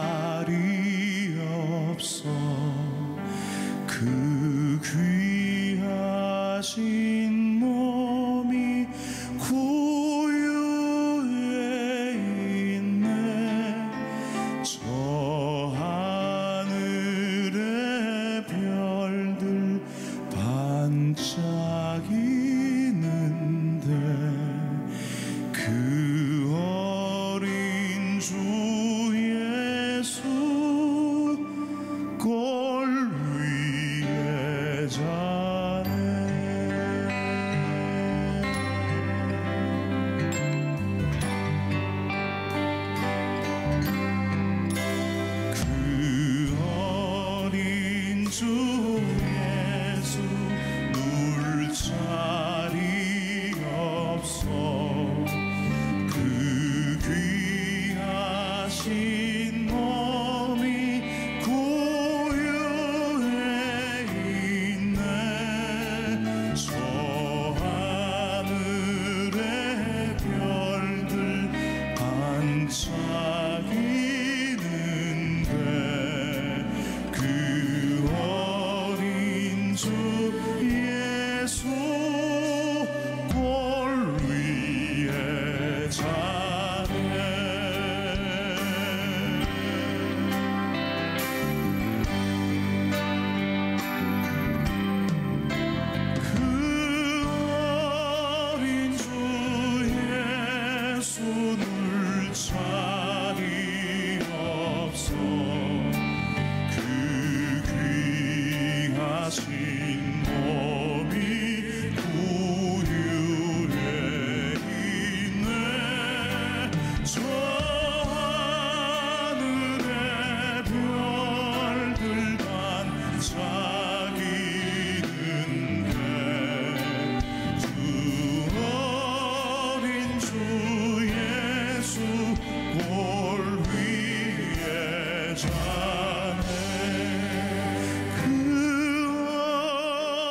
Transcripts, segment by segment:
자리 없어 그 귀하신 몸이 구유에 있네. 저 하늘의 별들 반짝이는데 그 어린 주 예수 꼴 위에 자네. 그 어린 주 예수 누울 자리 없어 그 귀하신 몸이 구유에 있네. 저 하늘의 별들 반짝이는데 그 어린 주 예수 꼴 위에 자네. 그 어린 주 예수 누울 자리 없어 그 귀하신 몸이 구유에 있네. 저 하늘의 별들 반짝이는데 그 어린 주 예수 꼴 위에 자네. 그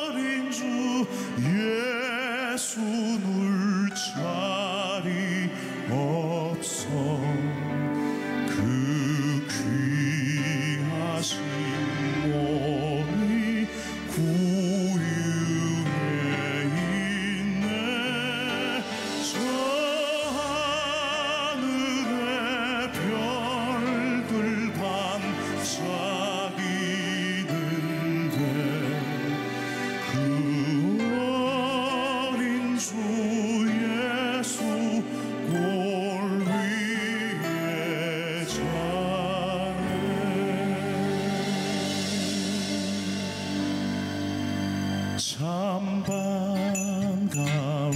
어린 주 예수 누울 자리 없어 그 귀하신 몸이 구유에 있네. 저 하늘의 별들 반짝이는데 그 어린 주 예수 꼴 위에 자네. 참 반가운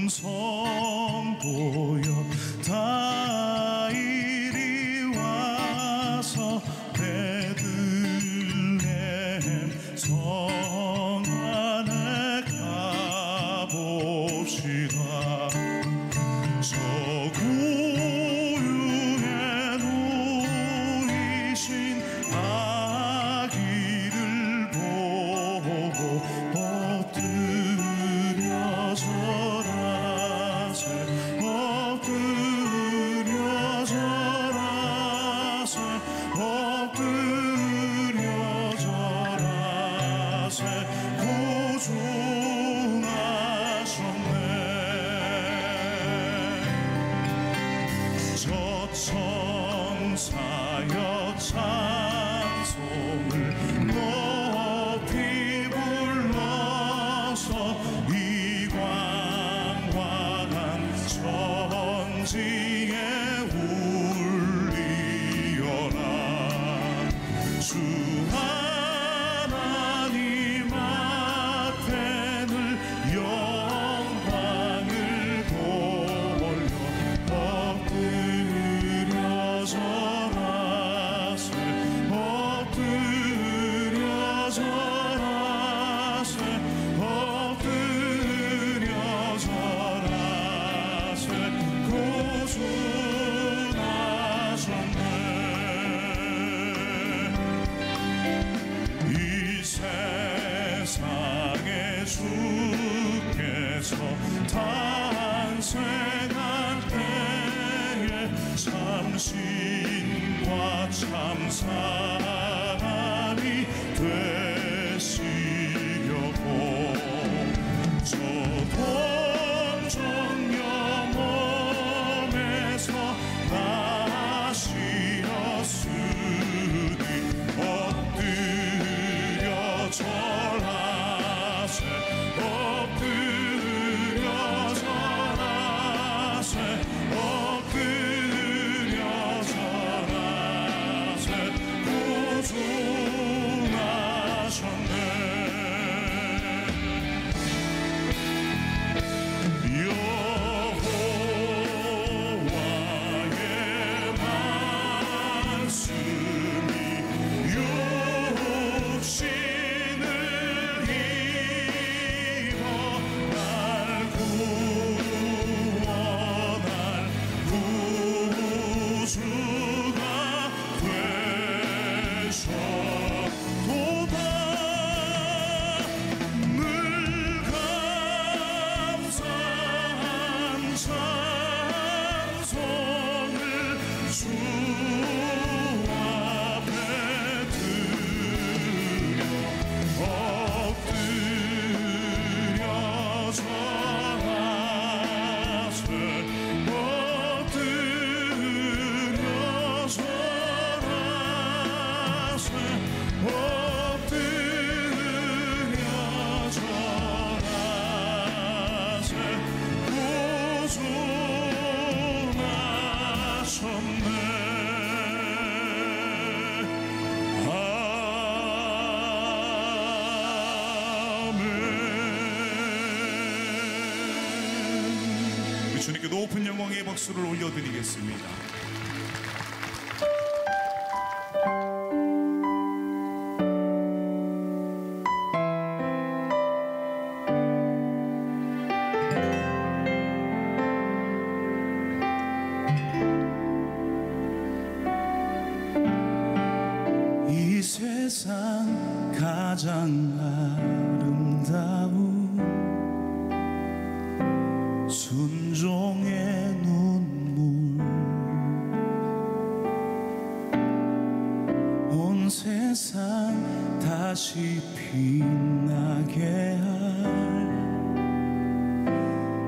성도여 다 이리 와서 베들레헴 성 안에 가봅시다. 저 구유에 누이신 아기를 보고 엎드려 절하세. 엎드려 절하세. 엎드려 절하세. 구중하셨네. 저 천사여 찬송을 높이 불러서 이 광활한 천지에 울리어라. 주 하나님 앞에 늘 영광을 돌려 엎드려 절하세. 사람이 되시려고 저 동정녀 몸에서 나시었으니 엎드려 절하세 엎드려 절하세 엎드려 절하세 구주나셨네 여호와의 말씀이 육신을 입어 날 구원할 구주가 되셨도다 늘 감사한 찬송을 주 앞에 드려 엎드려 절하세 엎드려 절하세 엎드려 절하세 구주 나셨네 아멘. 주님께 높은 영광의 박수를 올려드리겠습니다. 이 세상 가장 아름다운 순종의 눈물 온 세상 다시 빛나게 할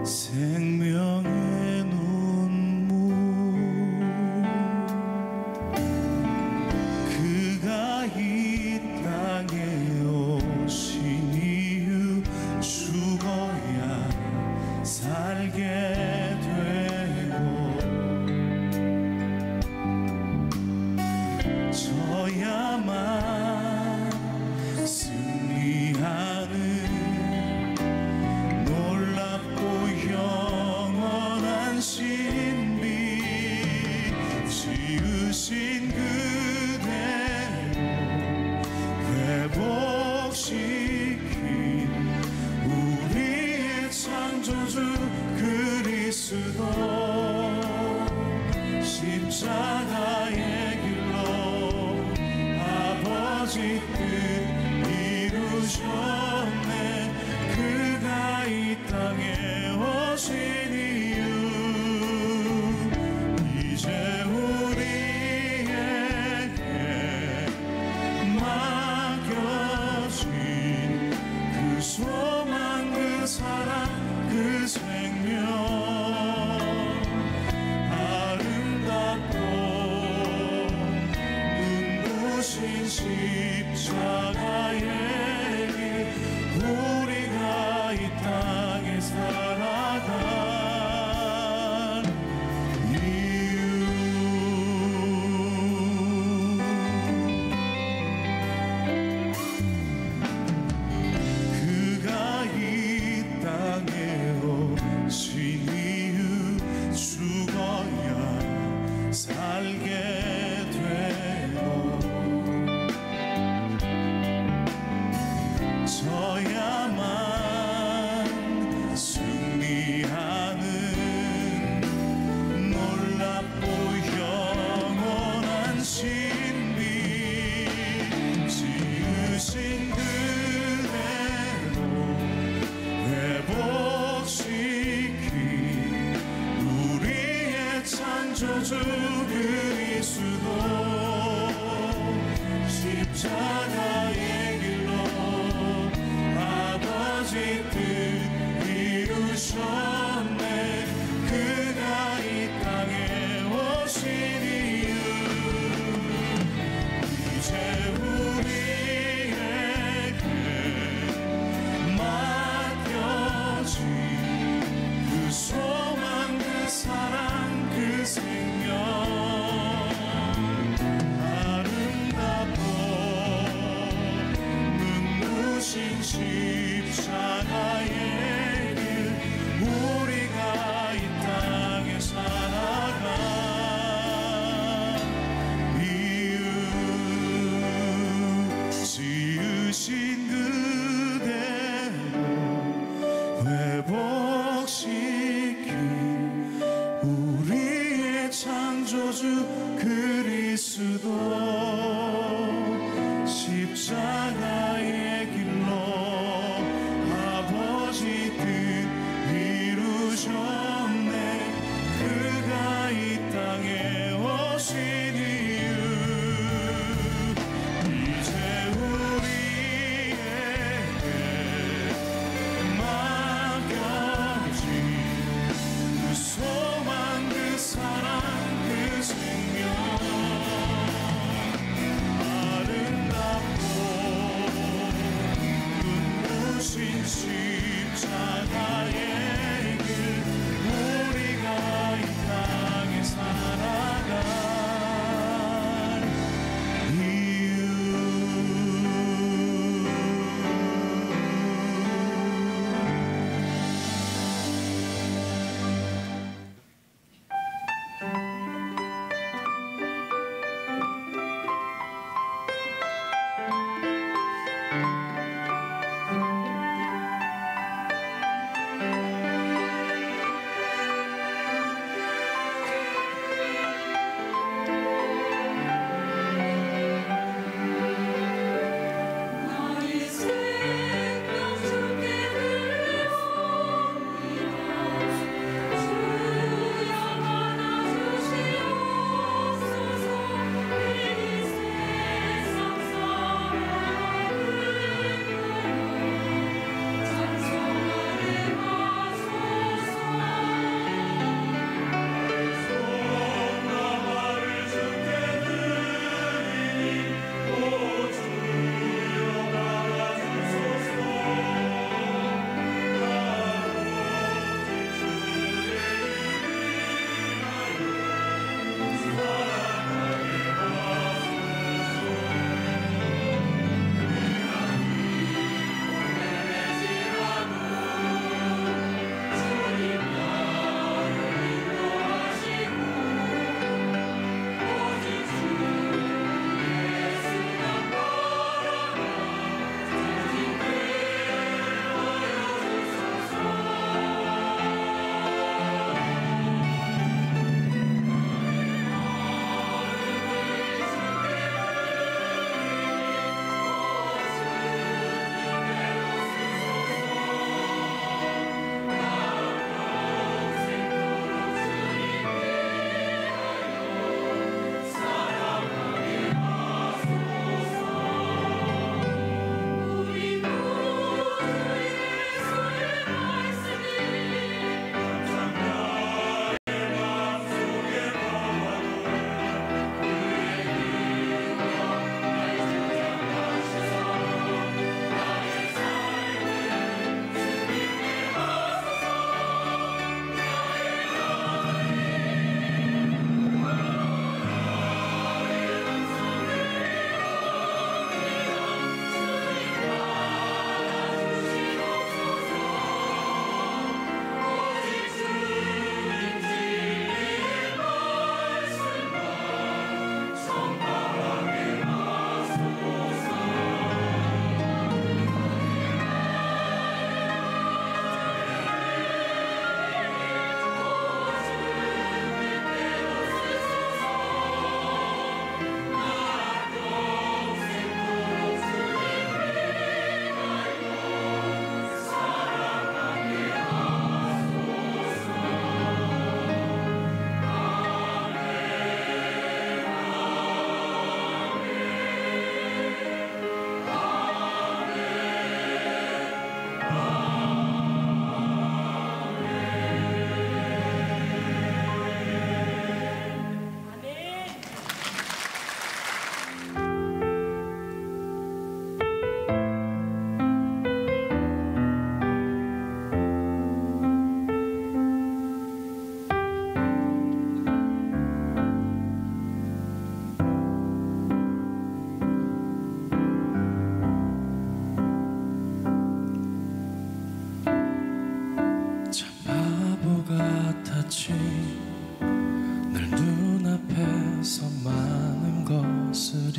생명의 눈물 그가 이 땅에 오신 이유 죽어야 살게 되고 저야만 승리하는 놀랍고 영원한 신비 지으신 그대로 회복시킨 우리의 창조주 그리스도 십자가의 길로 아버지 뜻 이루셨네 그가 이 땅에 오신 이유 이제 우리에게 맡겨진 그 소망 그 사랑 그 생명 아름답고 눈부신 십자가의 길 우리가 이 땅에 살아간 이유 그가 이 땅에 오신 이유 죽어야 살게 되고 저야만 승리하는 놀랍고 영원한 신비 지으신 그대로 회복시킨 우리의 창조주 그리스도 십자가의 길로 아버지 뜻 이루셨네. 그가 이 땅에 오신 이유 이제 우리에게 맡겨진 그 소망 그 사랑 그 생명 아름답고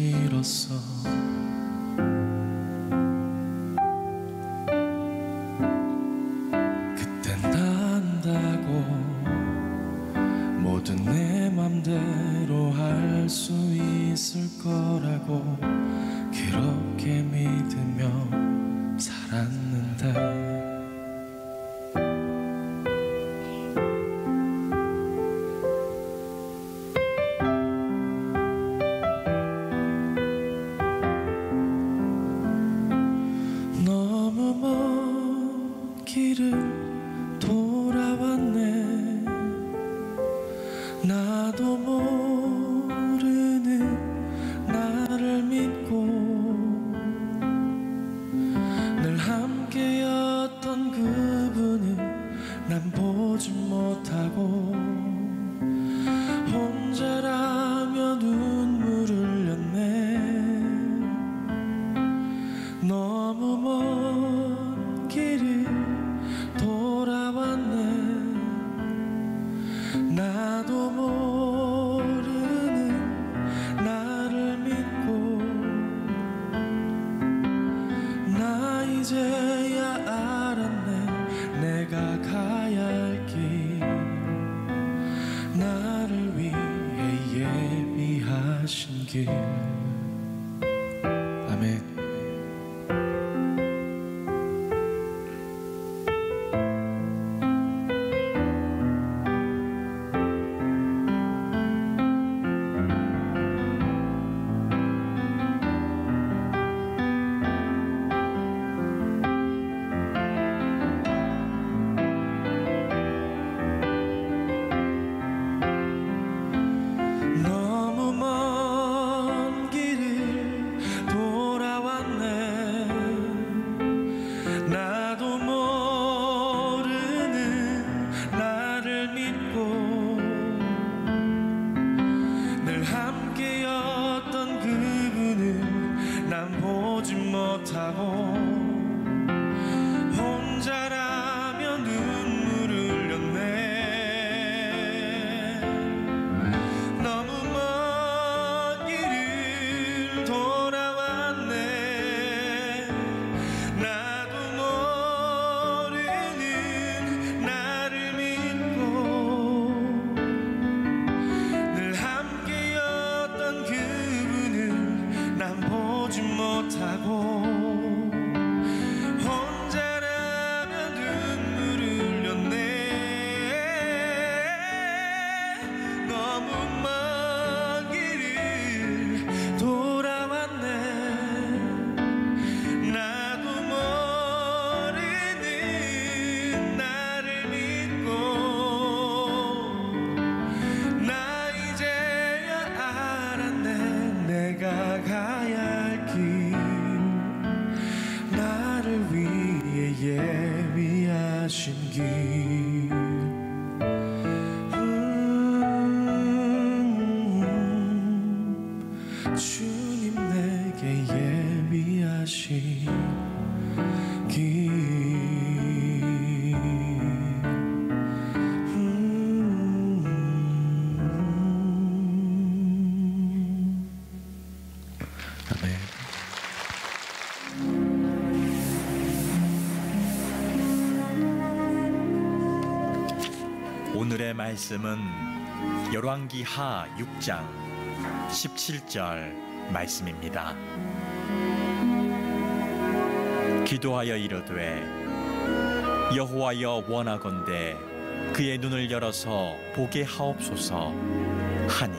싫었어. 그땐 다 안다고 모든 내 맘대로 할 수 있을 거라고 그렇게 믿으며 살았는데 너무 먼 길을 돌아왔네. 나도 모르는 나를 믿고 늘 함께였던 그분을 난 보지 못하고 혼자라며 눈물을 흘렸네. 너무 먼 길을 돌아왔네. 나도 모르는 나를 믿고 나 이제야 알았네. 내가 가야 할 길 나를 위해 예비하신 길. 아멘. 너무 먼 길을 돌아왔네. 나도 모르는 나를 믿고 늘 함께였던 그분을 난 보지 못하고 혼자라며 눈물을 흘렸네. 너무 먼 길을 돌아왔네. 나도 모르는 나를 믿고 늘 함께였던 그분을 난 보지 못하고 혼자라며 눈물을 흘렸네. 너무 먼 길을 돌아왔네. 나도 모르는 나를 믿고 나 이제야 알았네. 내가 가야 할 길 나를 위해 예비하신 길. 주님 내게 예비하신 길. 아멘. 오늘의 말씀은 열왕기하 6장 17절 말씀입니다. 기도하여 이르되 여호와여 원하건대 그의 눈을 열어서 보게 하옵소서 하니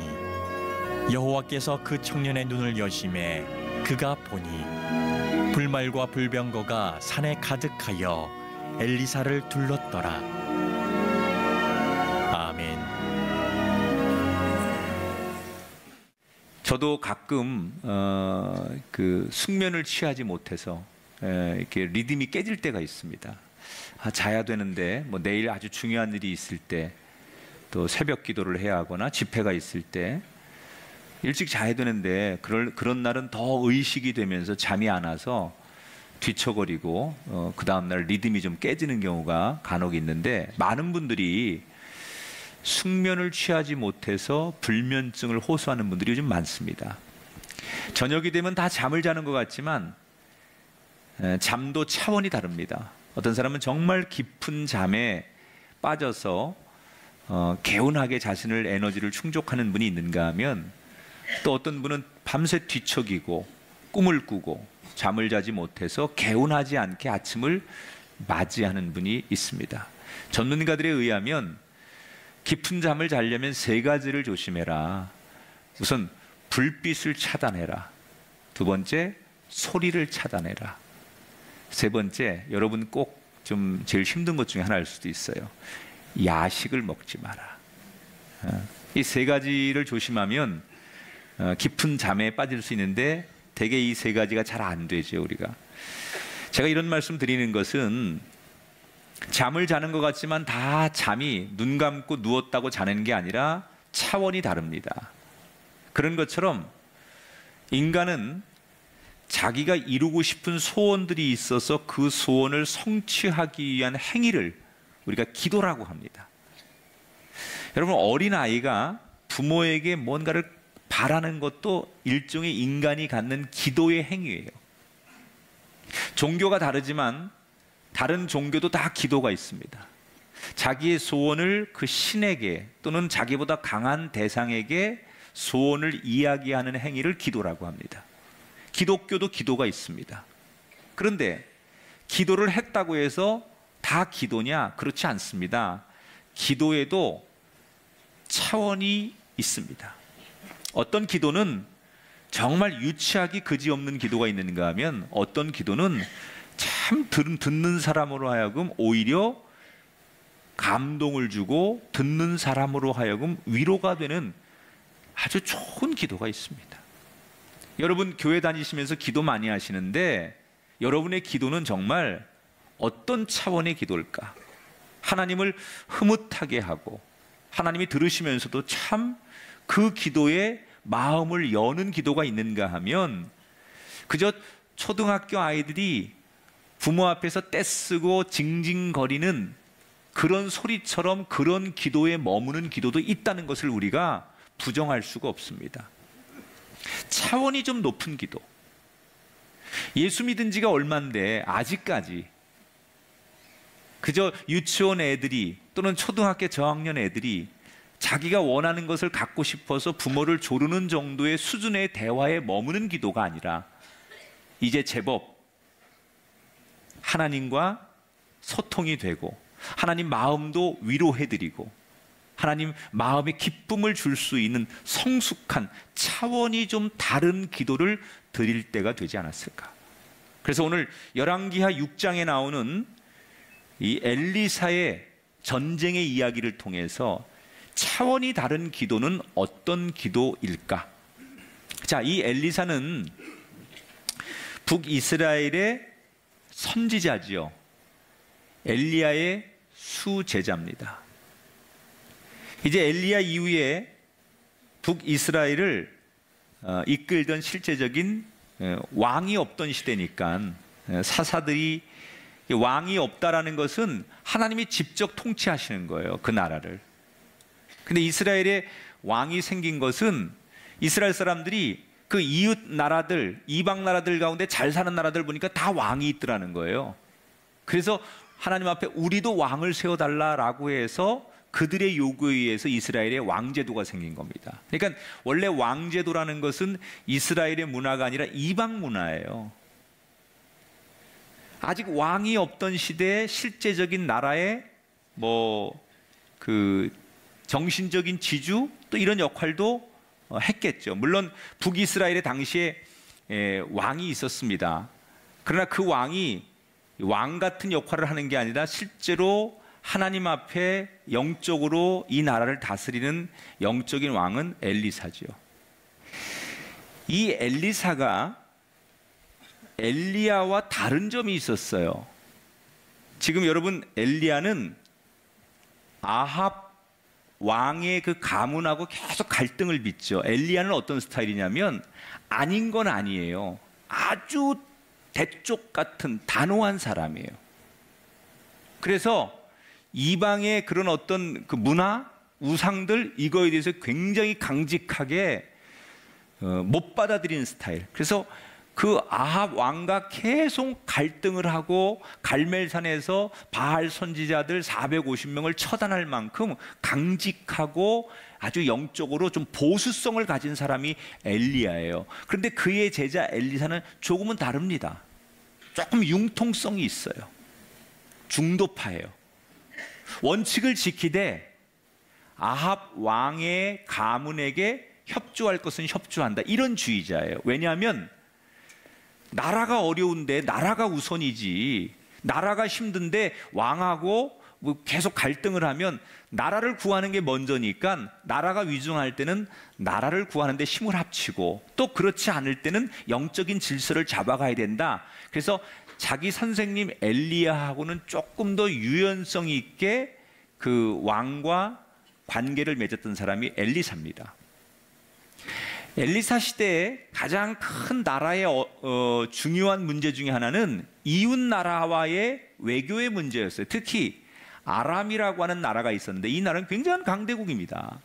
여호와께서 그 청년의 눈을 여심해 그가 보니 불말과 불병거가 산에 가득하여 엘리사를 둘렀더라. 아멘. 저도 가끔 그 숙면을 취하지 못해서 이렇게 리듬이 깨질 때가 있습니다. 자야 되는데 뭐 내일 아주 중요한 일이 있을 때, 또 새벽 기도를 해야 하거나 집회가 있을 때 일찍 자야 되는데 그런 날은 더 의식이 되면서 잠이 안 와서 뒤척거리고 그 다음날 리듬이 좀 깨지는 경우가 간혹 있는데, 많은 분들이 숙면을 취하지 못해서 불면증을 호소하는 분들이 요즘 많습니다. 저녁이 되면 다 잠을 자는 것 같지만 잠도 차원이 다릅니다. 어떤 사람은 정말 깊은 잠에 빠져서 개운하게 자신을 에너지를 충족하는 분이 있는가 하면, 또 어떤 분은 밤새 뒤척이고 꿈을 꾸고 잠을 자지 못해서 개운하지 않게 아침을 맞이하는 분이 있습니다. 전문가들에 의하면 깊은 잠을 자려면 세 가지를 조심해라. 우선 불빛을 차단해라. 두 번째, 소리를 차단해라. 세 번째, 여러분 꼭 좀 제일 힘든 것 중에 하나일 수도 있어요. 야식을 먹지 마라. 이 세 가지를 조심하면 깊은 잠에 빠질 수 있는데, 대개 이 세 가지가 잘 안 되죠, 우리가. 제가 이런 말씀 드리는 것은 잠을 자는 것 같지만 다 잠이 눈 감고 누웠다고 자는 게 아니라 차원이 다릅니다. 그런 것처럼 인간은 자기가 이루고 싶은 소원들이 있어서 그 소원을 성취하기 위한 행위를 우리가 기도라고 합니다. 여러분, 어린아이가 부모에게 뭔가를 바라는 것도 일종의 인간이 갖는 기도의 행위예요. 종교가 다르지만 다른 종교도 다 기도가 있습니다. 자기의 소원을 그 신에게 또는 자기보다 강한 대상에게 소원을 이야기하는 행위를 기도라고 합니다. 기독교도 기도가 있습니다. 그런데 기도를 했다고 해서 다 기도냐? 그렇지 않습니다. 기도에도 차원이 있습니다. 어떤 기도는 정말 유치하기 그지없는 기도가 있는가 하면, 어떤 기도는 참 듣는 사람으로 하여금 오히려 감동을 주고 듣는 사람으로 하여금 위로가 되는 아주 좋은 기도가 있습니다. 여러분 교회 다니시면서 기도 많이 하시는데, 여러분의 기도는 정말 어떤 차원의 기도일까? 하나님을 흐뭇하게 하고 하나님이 들으시면서도 참 그 기도에 마음을 여는 기도가 있는가 하면, 그저 초등학교 아이들이 부모 앞에서 떼쓰고 징징거리는 그런 소리처럼 그런 기도에 머무는 기도도 있다는 것을 우리가 부정할 수가 없습니다. 차원이 좀 높은 기도. 예수 믿은 지가 얼만데 아직까지 그저 유치원 애들이 또는 초등학교 저학년 애들이 자기가 원하는 것을 갖고 싶어서 부모를 조르는 정도의 수준의 대화에 머무는 기도가 아니라, 이제 제법 하나님과 소통이 되고 하나님 마음도 위로해드리고 하나님 마음에 기쁨을 줄 수 있는 성숙한 차원이 좀 다른 기도를 드릴 때가 되지 않았을까. 그래서 오늘 열왕기하 6장에 나오는 이 엘리사의 전쟁의 이야기를 통해서 차원이 다른 기도는 어떤 기도일까? 자, 이 엘리사는 북이스라엘의 선지자지요. 엘리야의 수제자입니다. 이제 엘리야 이후에 북이스라엘을 이끌던 실제적인 왕이 없던 시대니까, 사사들이, 왕이 없다라는 것은 하나님이 직접 통치하시는 거예요, 그 나라를. 근데 이스라엘에 왕이 생긴 것은 이스라엘 사람들이 그 이웃 나라들, 이방 나라들 가운데 잘 사는 나라들 보니까 다 왕이 있더라는 거예요. 그래서 하나님 앞에 우리도 왕을 세워달라라고 해서 그들의 요구에 의해서 이스라엘의 왕제도가 생긴 겁니다. 그러니까 원래 왕제도라는 것은 이스라엘의 문화가 아니라 이방 문화예요. 아직 왕이 없던 시대에 실제적인 나라의 그 정신적인 지주 또 이런 역할도 했겠죠. 물론 북이스라엘의 당시에 왕이 있었습니다. 그러나 그 왕이 왕 같은 역할을 하는 게 아니라 실제로 하나님 앞에 영적으로 이 나라를 다스리는 영적인 왕은 엘리사죠. 이 엘리사가 엘리야와 다른 점이 있었어요. 지금 여러분, 엘리야는 아합 왕의 그 가문하고 계속 갈등을 빚죠. 엘리야는 어떤 스타일이냐면 아닌 건 아니에요. 아주 대쪽 같은 단호한 사람이에요. 그래서 이방의 그런 어떤 그 문화, 우상들, 이거에 대해서 굉장히 강직하게 못 받아들이는 스타일. 그래서 그 아합 왕과 계속 갈등을 하고 갈멜산에서 바알 선지자들 450명을 처단할 만큼 강직하고 아주 영적으로 좀 보수성을 가진 사람이 엘리야예요. 그런데 그의 제자 엘리사는 조금은 다릅니다. 조금 융통성이 있어요. 중도파예요. 원칙을 지키되 아합 왕의 가문에게 협조할 것은 협조한다, 이런 주의자예요. 왜냐하면 나라가 어려운데 나라가 우선이지, 나라가 힘든데 왕하고 뭐 계속 갈등을 하면 나라를 구하는 게 먼저니까 나라가 위중할 때는 나라를 구하는 데 힘을 합치고, 또 그렇지 않을 때는 영적인 질서를 잡아가야 된다. 그래서 자기 선생님 엘리야하고는 조금 더 유연성 있게 그 왕과 관계를 맺었던 사람이 엘리사입니다. 엘리사 시대에 가장 큰 나라의 중요한 문제 중에 하나는 이웃 나라와의 외교의 문제였어요. 특히 아람이라고 하는 나라가 있었는데 이 나라는 굉장한 강대국입니다.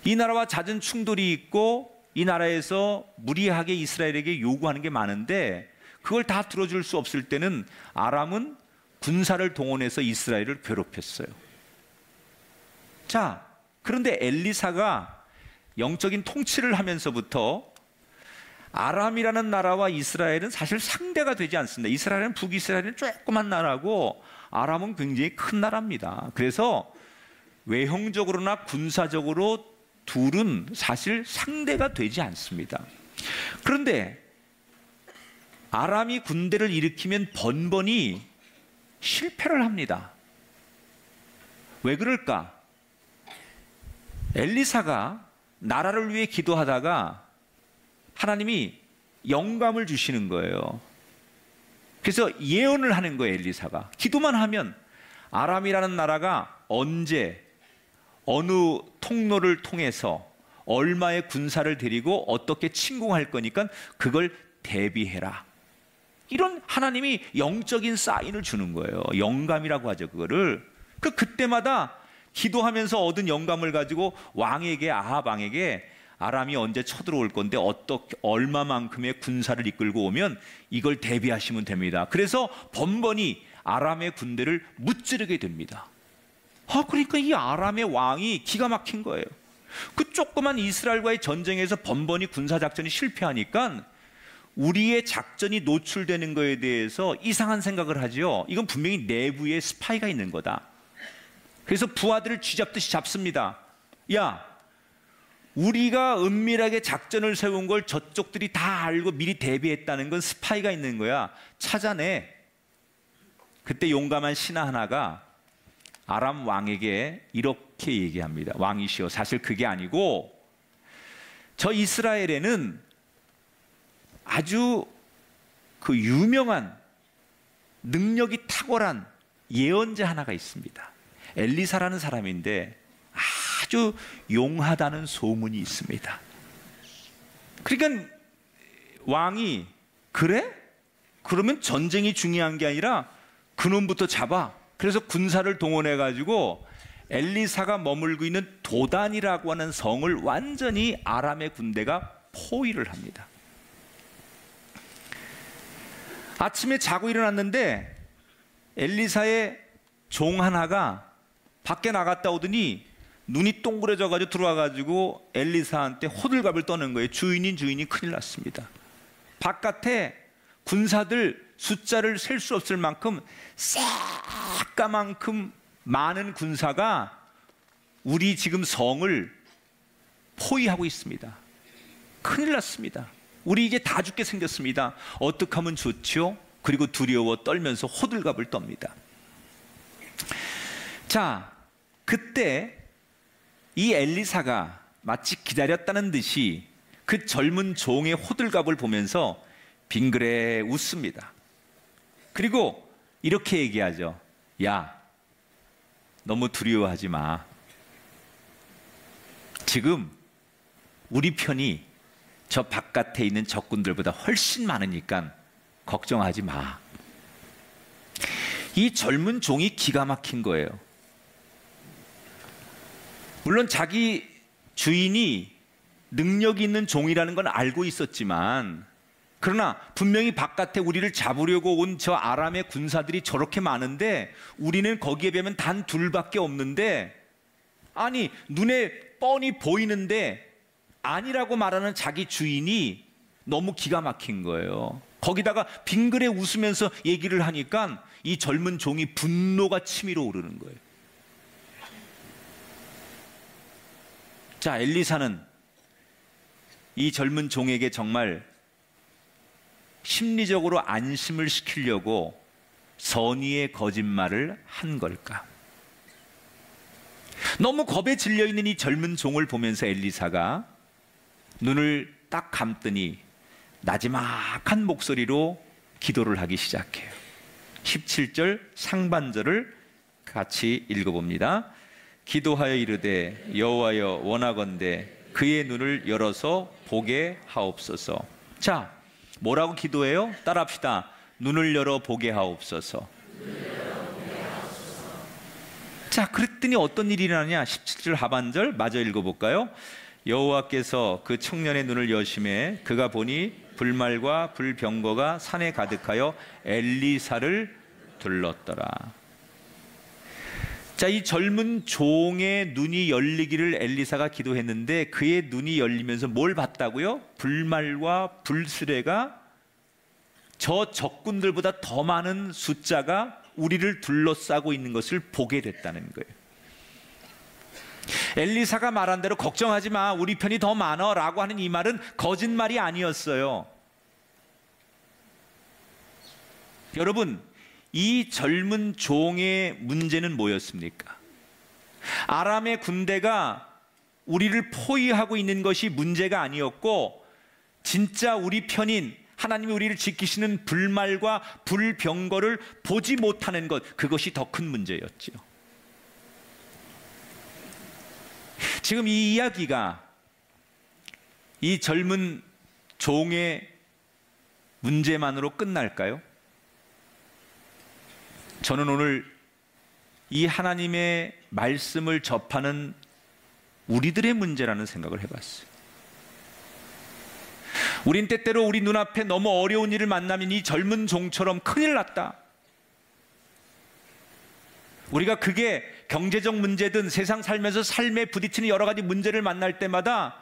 이 나라와 잦은 충돌이 있고 이 나라에서 무리하게 이스라엘에게 요구하는 게 많은데 그걸 다 들어줄 수 없을 때는 아람은 군사를 동원해서 이스라엘을 괴롭혔어요. 자, 그런데 엘리사가 영적인 통치를 하면서부터 아람이라는 나라와 이스라엘은 사실 상대가 되지 않습니다. 이스라엘은 북이스라엘은 조그만 나라고 아람은 굉장히 큰 나라입니다. 그래서 외형적으로나 군사적으로 둘은 사실 상대가 되지 않습니다. 그런데 아람이 군대를 일으키면 번번이 실패를 합니다. 왜 그럴까? 엘리사가 나라를 위해 기도하다가 하나님이 영감을 주시는 거예요. 그래서 예언을 하는 거예요. 엘리사가 기도만 하면 아람이라는 나라가 언제 어느 통로를 통해서 얼마의 군사를 데리고 어떻게 침공할 거니까 그걸 대비해라, 이런 하나님이 영적인 사인을 주는 거예요. 영감이라고 하죠. 그거를 그때마다 기도하면서 얻은 영감을 가지고 왕에게, 아합 왕에게 아람이 언제 쳐들어올 건데 어떻게 얼마만큼의 군사를 이끌고 오면 이걸 대비하시면 됩니다. 그래서 번번이 아람의 군대를 무찌르게 됩니다. 그러니까 이 아람의 왕이 기가 막힌 거예요. 그 조그만 이스라엘과의 전쟁에서 번번이 군사작전이 실패하니까 우리의 작전이 노출되는 거에 대해서 이상한 생각을 하죠. 이건 분명히 내부에 스파이가 있는 거다. 그래서 부하들을 쥐잡듯이 잡습니다. 야, 우리가 은밀하게 작전을 세운 걸 저쪽들이 다 알고 미리 대비했다는 건 스파이가 있는 거야. 찾아내. 그때 용감한 신하 하나가 아람 왕에게 이렇게 얘기합니다. 왕이시여, 사실 그게 아니고 저 이스라엘에는 아주 그 유명한 능력이 탁월한 예언자 하나가 있습니다. 엘리사라는 사람인데 아주 용하다는 소문이 있습니다. 그러니까 왕이 그래? 그러면 전쟁이 중요한 게 아니라 그놈부터 잡아. 그래서 군사를 동원해 가지고 엘리사가 머물고 있는 도단이라고 하는 성을 완전히 아람의 군대가 포위를 합니다. 아침에 자고 일어났는데 엘리사의 종 하나가 밖에 나갔다 오더니 눈이 동그래져 가지고 들어와 가지고 엘리사한테 호들갑을 떠는 거예요. 주인이 큰일 났습니다. 바깥에 군사들 숫자를 셀 수 없을 만큼 새까만큼 많은 군사가 우리 지금 성을 포위하고 있습니다. 큰일 났습니다. 우리 이제 다 죽게 생겼습니다. 어떻게 하면 좋죠? 그리고 두려워 떨면서 호들갑을 떱니다. 자, 그때 이 엘리사가 마치 기다렸다는 듯이 그 젊은 종의 호들갑을 보면서 빙그레 웃습니다. 그리고 이렇게 얘기하죠. 야, 너무 두려워하지 마. 지금 우리 편이 저 바깥에 있는 적군들보다 훨씬 많으니까 걱정하지 마. 이 젊은 종이 기가 막힌 거예요. 물론 자기 주인이 능력이 있는 종이라는 건 알고 있었지만, 그러나 분명히 바깥에 우리를 잡으려고 온 저 아람의 군사들이 저렇게 많은데 우리는 거기에 비하면 단 둘밖에 없는데, 아니 눈에 뻔히 보이는데 아니라고 말하는 자기 주인이 너무 기가 막힌 거예요. 거기다가 빙그레 웃으면서 얘기를 하니까 이 젊은 종이 분노가 치밀어 오르는 거예요. 자, 엘리사는 이 젊은 종에게 정말 심리적으로 안심을 시키려고 선의의 거짓말을 한 걸까? 너무 겁에 질려 있는 이 젊은 종을 보면서 엘리사가 눈을 딱 감더니 나지막한 목소리로 기도를 하기 시작해요. 17절 상반절을 같이 읽어봅니다. 기도하여 이르되 여호와여 원하건대 그의 눈을 열어서 보게 하옵소서. 자, 뭐라고 기도해요? 따라합시다. 눈을 열어 보게 하옵소서. 자, 그랬더니 어떤 일이 일어나냐? 17절 하반절 마저 읽어볼까요? 여호와께서 그 청년의 눈을 여심해 그가 보니 불말과 불병거가 산에 가득하여 엘리사를 둘렀더라. 자, 이 젊은 종의 눈이 열리기를 엘리사가 기도했는데 그의 눈이 열리면서 뭘 봤다고요? 불말과 불수레가 저 적군들보다 더 많은 숫자가 우리를 둘러싸고 있는 것을 보게 됐다는 거예요. 엘리사가 말한 대로 걱정하지 마, 우리 편이 더 많아 라고 하는 이 말은 거짓말이 아니었어요. 여러분, 이 젊은 종의 문제는 뭐였습니까? 아람의 군대가 우리를 포위하고 있는 것이 문제가 아니었고, 진짜 우리 편인 하나님이 우리를 지키시는 불말과 불병거를 보지 못하는 것, 그것이 더 큰 문제였죠. 지금 이 이야기가 이 젊은 종의 문제만으로 끝날까요? 저는 오늘 이 하나님의 말씀을 접하는 우리들의 문제라는 생각을 해봤어요. 우린 때때로 우리 눈앞에 너무 어려운 일을 만나면 이 젊은 종처럼 큰일 났다, 우리가 그게 경제적 문제든 세상 살면서 삶에 부딪히는 여러 가지 문제를 만날 때마다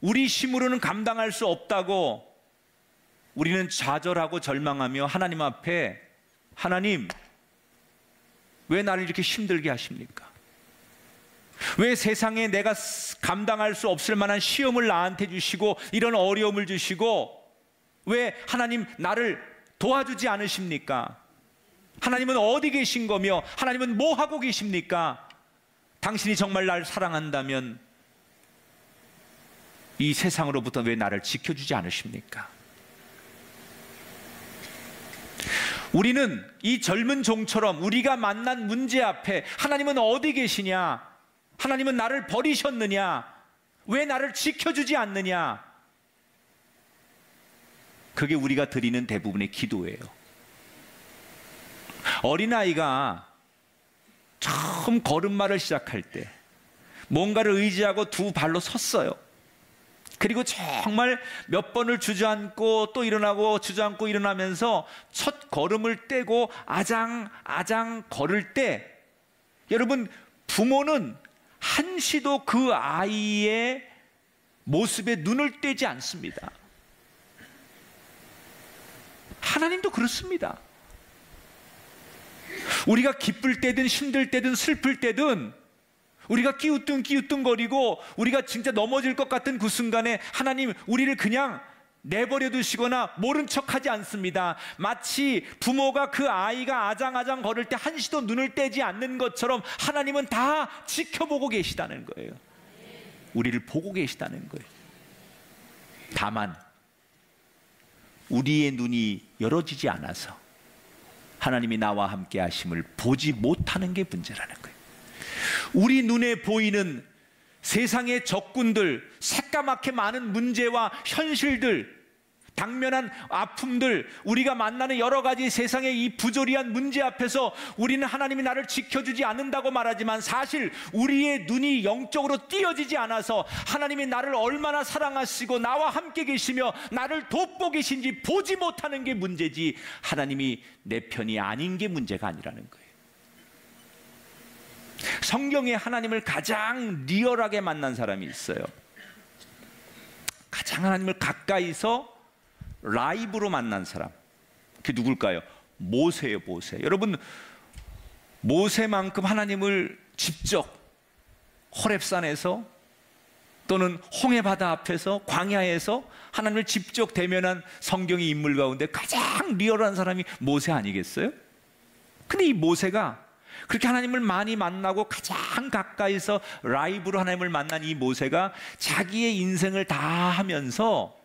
우리 힘으로는 감당할 수 없다고 우리는 좌절하고 절망하며 하나님 앞에, 하나님 왜 나를 이렇게 힘들게 하십니까? 왜 세상에 내가 감당할 수 없을 만한 시험을 나한테 주시고 이런 어려움을 주시고 왜 하나님 나를 도와주지 않으십니까? 하나님은 어디 계신 거며 하나님은 뭐 하고 계십니까? 당신이 정말 나를 사랑한다면 이 세상으로부터 왜 나를 지켜주지 않으십니까? 우리는 이 젊은 종처럼 우리가 만난 문제 앞에 하나님은 어디 계시냐? 하나님은 나를 버리셨느냐? 왜 나를 지켜주지 않느냐? 그게 우리가 드리는 대부분의 기도예요. 어린아이가 처음 걸음마를 시작할 때 뭔가를 의지하고 두 발로 섰어요. 그리고 정말 몇 번을 주저앉고 또 일어나고 주저앉고 일어나면서 첫 걸음을 떼고 아장아장 걸을 때, 여러분, 부모는 한시도 그 아이의 모습에 눈을 떼지 않습니다. 하나님도 그렇습니다. 우리가 기쁠 때든 힘들 때든 슬플 때든 우리가 끼우뚱거리고 우리가 진짜 넘어질 것 같은 그 순간에 하나님 우리를 그냥 내버려 두시거나 모른 척하지 않습니다. 마치 부모가 그 아이가 아장아장 걸을 때 한시도 눈을 떼지 않는 것처럼 하나님은 다 지켜보고 계시다는 거예요. 우리를 보고 계시다는 거예요. 다만 우리의 눈이 열어지지 않아서 하나님이 나와 함께 하심을 보지 못하는 게 문제라는 거예요. 우리 눈에 보이는 세상의 적군들, 새까맣게 많은 문제와 현실들, 당면한 아픔들, 우리가 만나는 여러 가지 세상의 이 부조리한 문제 앞에서 우리는 하나님이 나를 지켜주지 않는다고 말하지만 사실 우리의 눈이 영적으로 띄어지지 않아서 하나님이 나를 얼마나 사랑하시고 나와 함께 계시며 나를 돕고 계신지 보지 못하는 게 문제지, 하나님이 내 편이 아닌 게 문제가 아니라는 거예요. 성경에 하나님을 가장 리얼하게 만난 사람이 있어요. 가장 하나님을 가까이서 라이브로 만난 사람, 그게 누굴까요? 모세예요. 모세. 여러분, 모세만큼 하나님을 직접 호렙산에서 또는 홍해바다 앞에서 광야에서 하나님을 직접 대면한 성경의 인물 가운데 가장 리얼한 사람이 모세 아니겠어요? 근데 이 모세가 그렇게 하나님을 많이 만나고 가장 가까이서 라이브로 하나님을 만난 이 모세가 자기의 인생을 다 하면서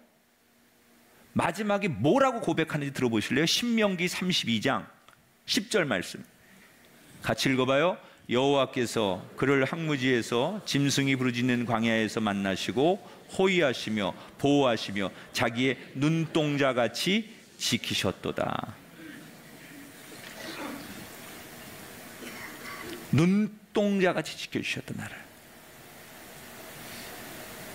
마지막에 뭐라고 고백하는지 들어보실래요? 신명기 32장 10절 말씀 같이 읽어봐요. 여호와께서 그를 항무지에서 짐승이 부르짖는 광야에서 만나시고 호위하시며 보호하시며 자기의 눈동자같이 지키셨도다. 눈동자같이 지켜주셨던 나를.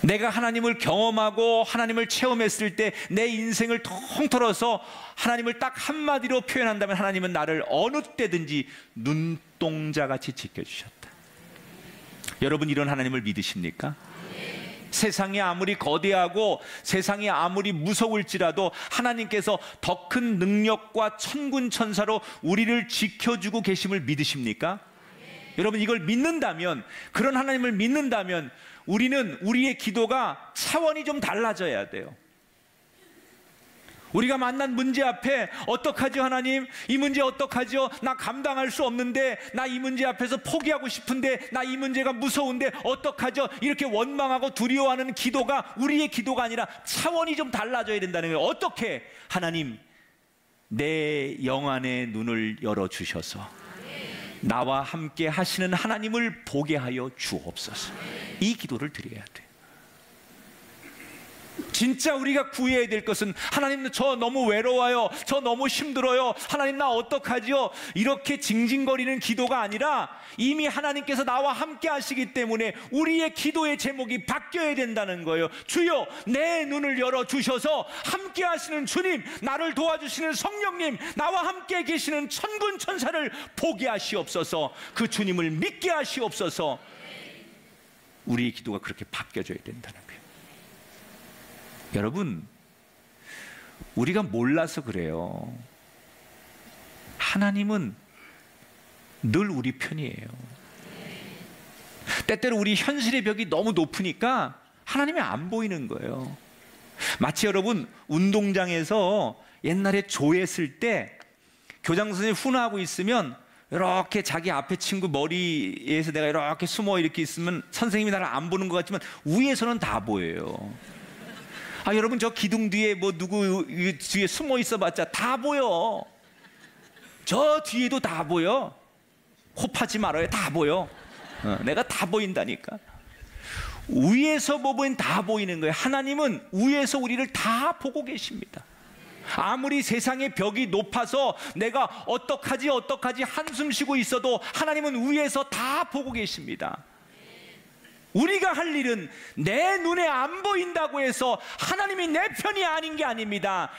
내가 하나님을 경험하고 하나님을 체험했을 때 내 인생을 통틀어서 하나님을 딱 한마디로 표현한다면 하나님은 나를 어느 때든지 눈동자같이 지켜주셨다. 여러분, 이런 하나님을 믿으십니까? 세상이 아무리 거대하고 세상이 아무리 무서울지라도 하나님께서 더 큰 능력과 천군 천사로 우리를 지켜주고 계심을 믿으십니까? 여러분, 이걸 믿는다면, 그런 하나님을 믿는다면 우리는 우리의 기도가 차원이 좀 달라져야 돼요. 우리가 만난 문제 앞에 어떡하죠 하나님? 이 문제 어떡하죠? 나 감당할 수 없는데, 나 이 문제 앞에서 포기하고 싶은데, 나 이 문제가 무서운데 어떡하죠? 이렇게 원망하고 두려워하는 기도가 우리의 기도가 아니라 차원이 좀 달라져야 된다는 거예요. 어떻게? 하나님, 내 영안의 눈을 열어주셔서 나와 함께 하시는 하나님을 보게 하여 주옵소서. 이 기도를 드려야 돼. 진짜 우리가 구해야 될 것은, 하나님 저 너무 외로워요, 저 너무 힘들어요, 하나님 나 어떡하지요, 이렇게 징징거리는 기도가 아니라 이미 하나님께서 나와 함께 하시기 때문에 우리의 기도의 제목이 바뀌어야 된다는 거예요. 주여, 내 눈을 열어주셔서 함께 하시는 주님, 나를 도와주시는 성령님, 나와 함께 계시는 천군 천사를 보게 하시옵소서. 그 주님을 믿게 하시옵소서. 우리의 기도가 그렇게 바뀌어져야 된다는 거예요. 여러분, 우리가 몰라서 그래요. 하나님은 늘 우리 편이에요. 때때로 우리 현실의 벽이 너무 높으니까 하나님이 안 보이는 거예요. 마치 여러분, 운동장에서 옛날에 조했을 때 교장 선생님이 훈화하고 있으면 이렇게 자기 앞에 친구 머리에서 내가 이렇게 숨어 이렇게 있으면 선생님이 나를 안 보는 것 같지만 위에서는 다 보여요. 여러분, 저 기둥 뒤에 뭐 누구 뒤에 숨어 있어봤자 다 보여. 저 뒤에도 다 보여. 호파지 말아요. 다 보여. 내가 다 보인다니까. 위에서 보면 다 보이는 거예요. 하나님은 위에서 우리를 다 보고 계십니다. 아무리 세상의 벽이 높아서 내가 어떡하지 한숨 쉬고 있어도 하나님은 위에서 다 보고 계십니다. 우리가 할 일은 내 눈에 안 보인다고 해서 하나님이 내 편이 아닌 게 아닙니다.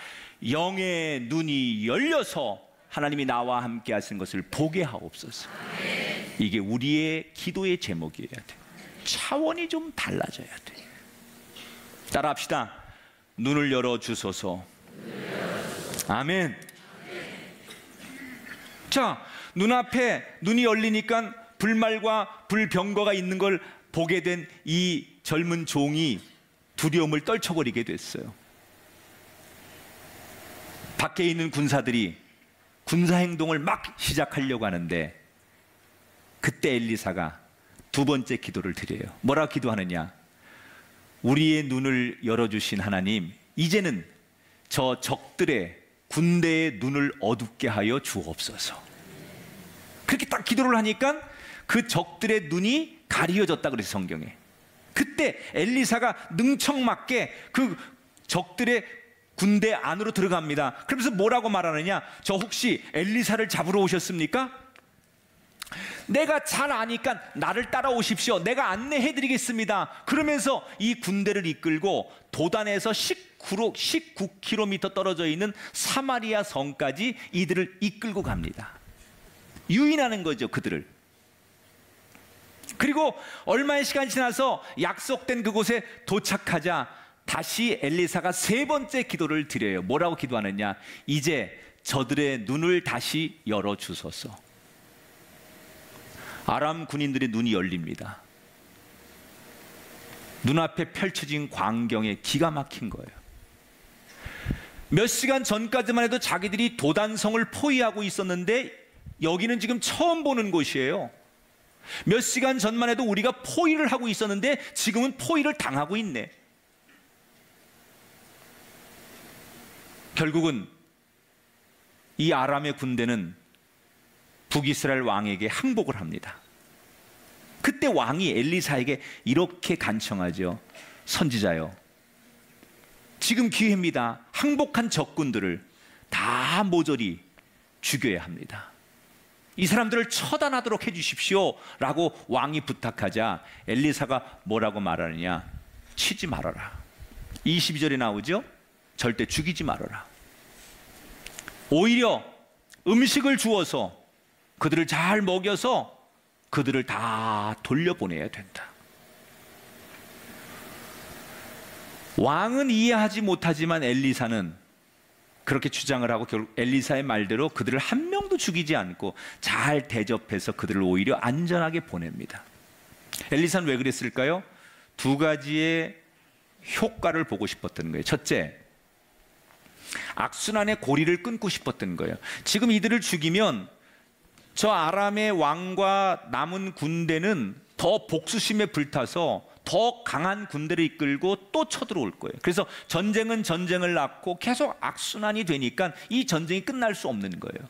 영의 눈이 열려서 하나님이 나와 함께 하시는 것을 보게 하옵소서. 이게 우리의 기도의 제목이어야 돼. 차원이 좀 달라져야 돼. 따라합시다. 눈을 열어주소서. 아멘. 자, 눈앞에 눈이 열리니까 불말과 불병거가 있는 걸 보게 된 이 젊은 종이 두려움을 떨쳐버리게 됐어요. 밖에 있는 군사들이 군사 행동을 막 시작하려고 하는데 그때 엘리사가 두 번째 기도를 드려요. 뭐라 기도하느냐? 우리의 눈을 열어주신 하나님, 이제는 저 적들의 군대의 눈을 어둡게 하여 주옵소서. 그렇게 딱 기도를 하니까 그 적들의 눈이 가리어졌다 그래서 성경에. 그때 엘리사가 능청맞게 그 적들의 군대 안으로 들어갑니다. 그러면서 뭐라고 말하느냐? 저 혹시 엘리사를 잡으러 오셨습니까? 내가 잘 아니까 나를 따라오십시오. 내가 안내해드리겠습니다. 그러면서 이 군대를 이끌고 도단에서 19km 떨어져 있는 사마리아 성까지 이들을 이끌고 갑니다. 유인하는 거죠, 그들을. 그리고 얼마의 시간이 지나서 약속된 그곳에 도착하자 다시 엘리사가 세 번째 기도를 드려요. 뭐라고 기도하느냐? 이제 저들의 눈을 다시 열어주소서. 아람 군인들의 눈이 열립니다. 눈앞에 펼쳐진 광경에 기가 막힌 거예요. 몇 시간 전까지만 해도 자기들이 도단성을 포위하고 있었는데 여기는 지금 처음 보는 곳이에요. 몇 시간 전만 해도 우리가 포위를 하고 있었는데 지금은 포위를 당하고 있네. 결국은 이 아람의 군대는 북이스라엘 왕에게 항복을 합니다. 그때 왕이 엘리사에게 이렇게 간청하죠. 선지자요, 지금 기회입니다. 항복한 적군들을 다 모조리 죽여야 합니다. 이 사람들을 처단하도록 해주십시오 라고 왕이 부탁하자 엘리사가 뭐라고 말하느냐? 치지 말아라. 22절에 나오죠. 절대 죽이지 말아라. 오히려 음식을 주어서 그들을 잘 먹여서 그들을 다 돌려보내야 된다. 왕은 이해하지 못하지만 엘리사는 그렇게 주장을 하고 결국 엘리사의 말대로 그들을 한 명도 죽이지 않고 잘 대접해서 그들을 오히려 안전하게 보냅니다. 엘리사는 왜 그랬을까요? 두 가지의 효과를 보고 싶었던 거예요. 첫째, 악순환의 고리를 끊고 싶었던 거예요. 지금 이들을 죽이면 저 아람의 왕과 남은 군대는 더 복수심에 불타서 더 강한 군대를 이끌고 또 쳐들어올 거예요. 그래서 전쟁은 전쟁을 낳고 계속 악순환이 되니까 이 전쟁이 끝날 수 없는 거예요.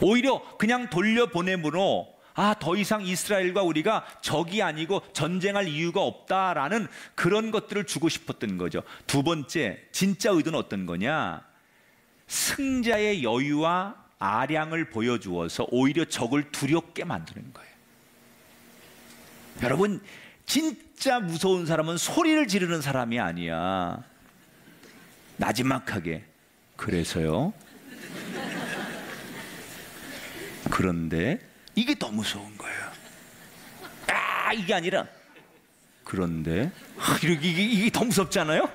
오히려 그냥 돌려보내므로 더 이상 이스라엘과 우리가 적이 아니고 전쟁할 이유가 없다라는 그런 것들을 주고 싶었던 거죠. 두 번째, 진짜 의도는 어떤 거냐? 승자의 여유와 아량을 보여주어서 오히려 적을 두렵게 만드는 거예요. 여러분, 진짜 무서운 사람은 소리를 지르는 사람이 아니야. 나지막하게 그래서요. 그런데 이게 더 무서운 거예요. 이게 아니라 그런데 이게 더 무섭잖아요.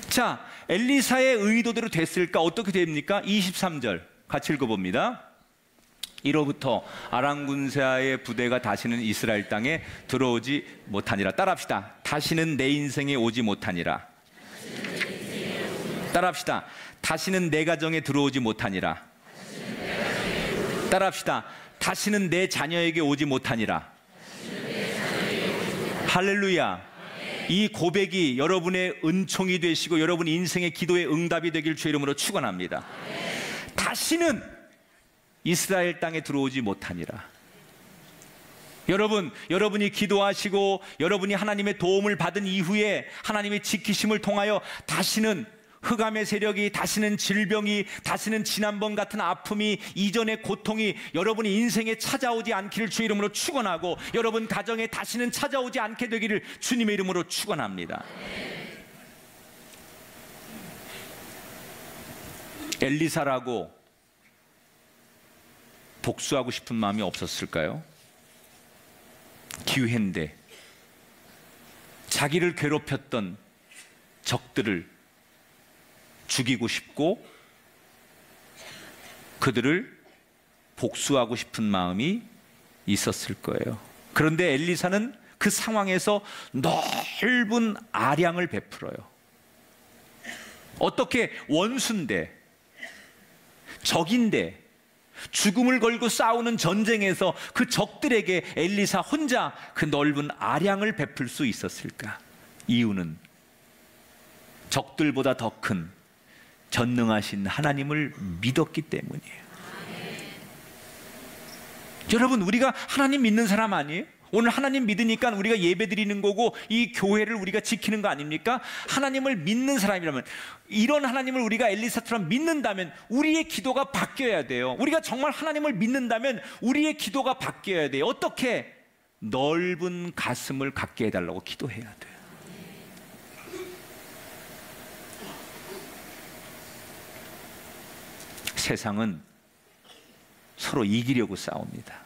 자, 엘리사의 의도대로 됐을까? 어떻게 됩니까? 23절 같이 읽어봅니다. 이로부터 아람 군사의 부대가 다시는 이스라엘 땅에 들어오지 못하니라. 따라합시다. 다시는 내 인생에 오지 못하니라. 따라합시다. 다시는 내 가정에 들어오지 못하니라. 따라합시다. 다시는 내 자녀에게 오지 못하니라. 할렐루야. 이 고백이 여러분의 은총이 되시고 여러분 인생의 기도의 응답이 되길 주의 이름으로 축원합니다. 다시는 이스라엘 땅에 들어오지 못하니라. 여러분이 기도하시고 여러분이 하나님의 도움을 받은 이후에 하나님의 지키심을 통하여 다시는 흑암의 세력이, 다시는 질병이, 다시는 지난번 같은 아픔이, 이전의 고통이 여러분의 인생에 찾아오지 않기를 주의 이름으로 축원하고 여러분 가정에 다시는 찾아오지 않게 되기를 주님의 이름으로 축원합니다. 엘리사라고 복수하고 싶은 마음이 없었을까요? 기회인데 자기를 괴롭혔던 적들을 죽이고 싶고 그들을 복수하고 싶은 마음이 있었을 거예요. 그런데 엘리사는 그 상황에서 넓은 아량을 베풀어요. 어떻게? 원수인데, 적인데, 죽음을 걸고 싸우는 전쟁에서 그 적들에게 엘리사 혼자 그 넓은 아량을 베풀 수 있었을까? 이유는 적들보다 더 큰 전능하신 하나님을 믿었기 때문이에요. 여러분, 우리가 하나님 믿는 사람 아니에요? 오늘 하나님 믿으니까 우리가 예배 드리는 거고 이 교회를 우리가 지키는 거 아닙니까? 하나님을 믿는 사람이라면, 이런 하나님을 우리가 엘리사처럼 믿는다면 우리의 기도가 바뀌어야 돼요. 우리가 정말 하나님을 믿는다면 우리의 기도가 바뀌어야 돼요. 어떻게? 넓은 가슴을 갖게 해달라고 기도해야 돼요. 세상은 서로 이기려고 싸웁니다.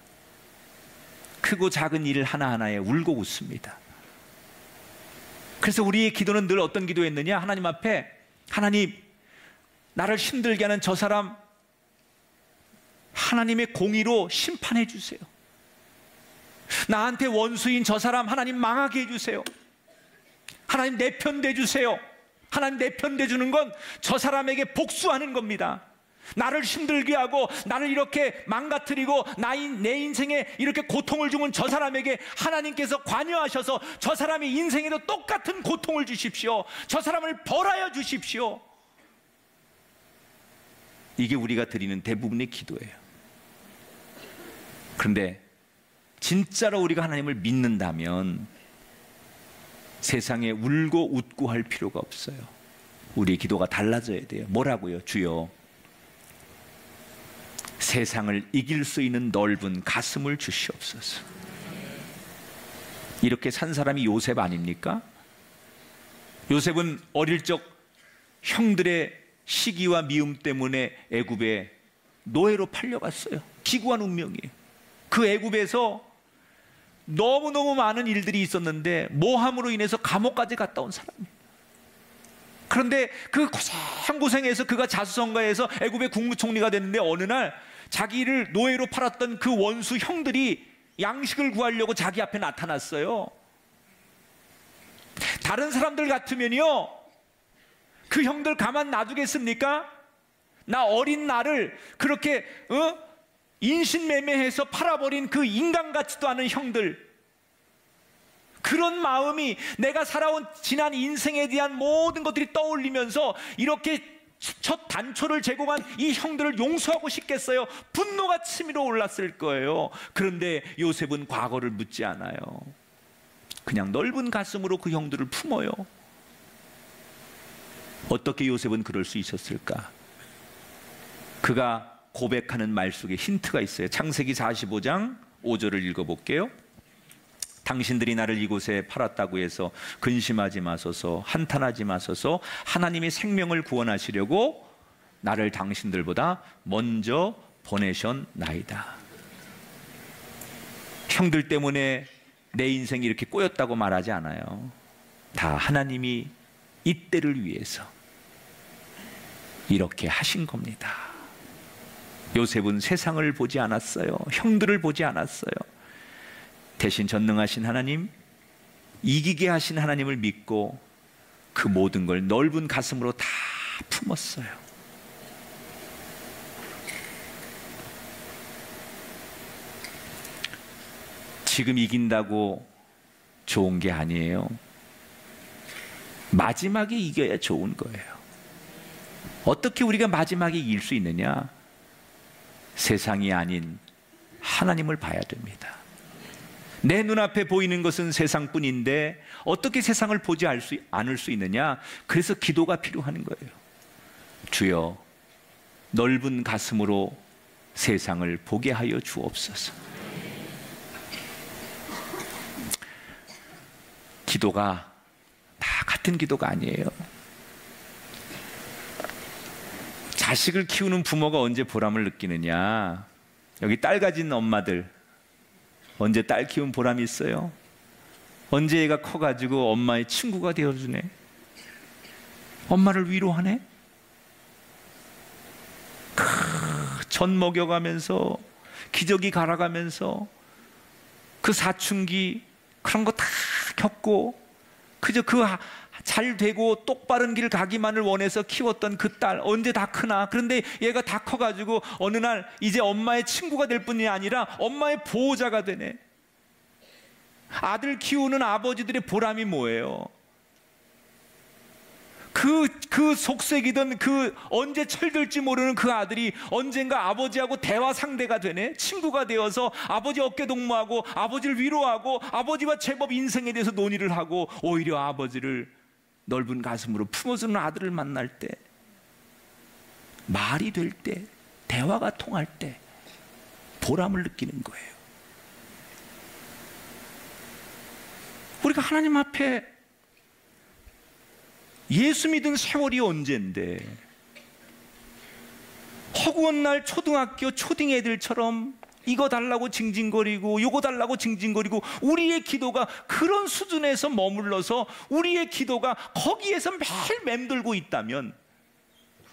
크고 작은 일 하나하나에 울고 웃습니다. 그래서 우리의 기도는 늘 어떤 기도였느냐? 하나님 앞에, 하나님, 나를 힘들게 하는 저 사람 하나님의 공의로 심판해 주세요. 나한테 원수인 저 사람 하나님 망하게 해주세요. 하나님 내 편 돼주세요. 하나님 내 편 돼주는 건 저 사람에게 복수하는 겁니다. 나를 힘들게 하고 나를 이렇게 망가뜨리고 내 인생에 이렇게 고통을 주면 저 사람에게 하나님께서 관여하셔서 저 사람의 인생에도 똑같은 고통을 주십시오. 저 사람을 벌하여 주십시오. 이게 우리가 드리는 대부분의 기도예요. 그런데 진짜로 우리가 하나님을 믿는다면 세상에 울고 웃고 할 필요가 없어요. 우리의 기도가 달라져야 돼요. 뭐라고요? 주여, 세상을 이길 수 있는 넓은 가슴을 주시옵소서. 이렇게 산 사람이 요셉 아닙니까? 요셉은 어릴 적 형들의 시기와 미움 때문에 애굽에 노예로 팔려갔어요. 기구한 운명이에요. 그 애굽에서 너무너무 많은 일들이 있었는데 모함으로 인해서 감옥까지 갔다 온 사람이에요. 그런데 그 고생해서 그가 자수성가해서 애굽의 국무총리가 됐는데 어느 날 자기를 노예로 팔았던 그 원수 형들이 양식을 구하려고 자기 앞에 나타났어요. 다른 사람들 같으면요, 그 형들 가만 놔두겠습니까? 나 어린 나를 그렇게 인신매매해서 팔아버린 그 인간 같지도 않은 형들, 그런 마음이 내가 살아온 지난 인생에 대한 모든 것들이 떠올리면서 이렇게 첫 단초를 제공한 이 형들을 용서하고 싶겠어요? 분노가 치밀어 올랐을 거예요. 그런데 요셉은 과거를 묻지 않아요. 그냥 넓은 가슴으로 그 형들을 품어요. 어떻게 요셉은 그럴 수 있었을까? 그가 고백하는 말 속에 힌트가 있어요. 창세기 45장 5절을 읽어볼게요. 당신들이 나를 이곳에 팔았다고 해서 근심하지 마소서, 한탄하지 마소서. 하나님이 생명을 구원하시려고 나를 당신들보다 먼저 보내셨나이다. 형들 때문에 내 인생이 이렇게 꼬였다고 말하지 않아요. 다 하나님이 이때를 위해서 이렇게 하신 겁니다. 요셉은 세상을 보지 않았어요. 형들을 보지 않았어요. 대신 전능하신 하나님, 이기게 하신 하나님을 믿고 그 모든 걸 넓은 가슴으로 다 품었어요. 지금 이긴다고 좋은 게 아니에요. 마지막에 이겨야 좋은 거예요. 어떻게 우리가 마지막에 이길 수 있느냐? 세상이 아닌 하나님을 봐야 됩니다. 내 눈앞에 보이는 것은 세상뿐인데 어떻게 세상을 보지 않을 수 있느냐? 그래서 기도가 필요한 거예요. 주여, 넓은 가슴으로 세상을 보게 하여 주옵소서. 기도가 다 같은 기도가 아니에요. 자식을 키우는 부모가 언제 보람을 느끼느냐? 여기 딸 가진 엄마들, 언제 딸 키운 보람이 있어요? 언제 얘가 커가지고 엄마의 친구가 되어주네? 엄마를 위로하네? 전 먹여가면서 기저귀 갈아가면서 그 사춘기 그런 거 다 겪고 그저 그 잘 되고 똑바른 길 가기만을 원해서 키웠던 그 딸 언제 다 크나? 그런데 얘가 다 커가지고 어느 날 이제 엄마의 친구가 될 뿐이 아니라 엄마의 보호자가 되네. 아들 키우는 아버지들의 보람이 뭐예요? 그 그 속색이던 그 언제 철들지 모르는 그 아들이 언젠가 아버지하고 대화 상대가 되네. 친구가 되어서 아버지 어깨 동무하고 아버지를 위로하고 아버지와 제법 인생에 대해서 논의를 하고 오히려 아버지를 넓은 가슴으로 품어주는 아들을 만날 때, 말이 될 때, 대화가 통할 때 보람을 느끼는 거예요. 우리가 하나님 앞에 예수 믿은 세월이 언젠데 허구한 날 초등학교 초딩 애들처럼 이거 달라고 징징거리고 요거 달라고 징징거리고 우리의 기도가 그런 수준에서 머물러서 우리의 기도가 거기에서 매일 맴돌고 있다면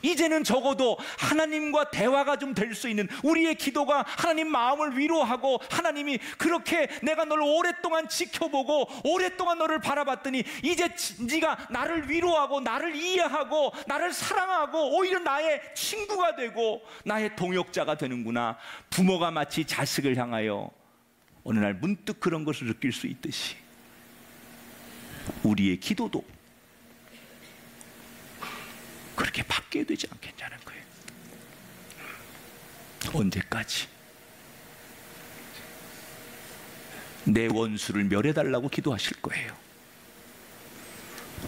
이제는 적어도 하나님과 대화가 좀 될 수 있는, 우리의 기도가 하나님 마음을 위로하고 하나님이 그렇게 내가 널 오랫동안 지켜보고 오랫동안 너를 바라봤더니 이제 네가 나를 위로하고 나를 이해하고 나를 사랑하고 오히려 나의 친구가 되고 나의 동역자가 되는구나. 부모가 마치 자식을 향하여 어느 날 문득 그런 것을 느낄 수 있듯이 우리의 기도도 그렇게 바뀌어야 되지 않겠냐는 거예요. 언제까지 내 원수를 멸해달라고 기도하실 거예요?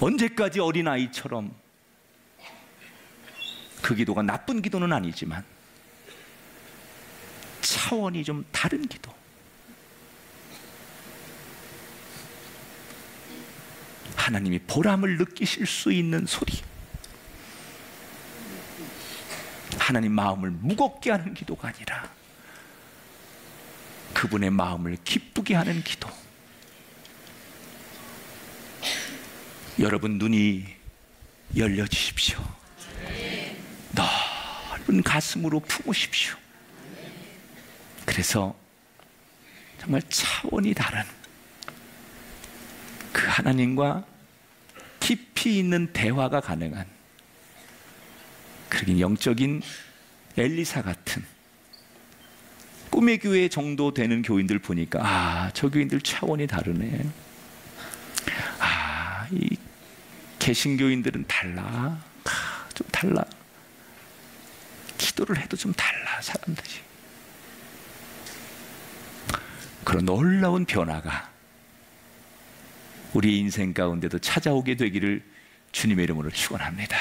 언제까지 어린아이처럼, 그 기도가 나쁜 기도는 아니지만 차원이 좀 다른 기도, 하나님이 보람을 느끼실 수 있는 소리, 하나님 마음을 무겁게 하는 기도가 아니라 그분의 마음을 기쁘게 하는 기도. 여러분 눈이 열려주십시오. 넓은 가슴으로 품으십시오. 그래서 정말 차원이 다른 그 하나님과 깊이 있는 대화가 가능한, 그러긴 영적인 엘리사 같은 꿈의 교회 정도 되는 교인들 보니까 저 교인들 차원이 다르네. 이 개신교인들은 달라. 좀 달라. 기도를 해도 좀 달라, 사람들이. 그런 놀라운 변화가 우리 인생 가운데도 찾아오게 되기를 주님의 이름으로 축원합니다.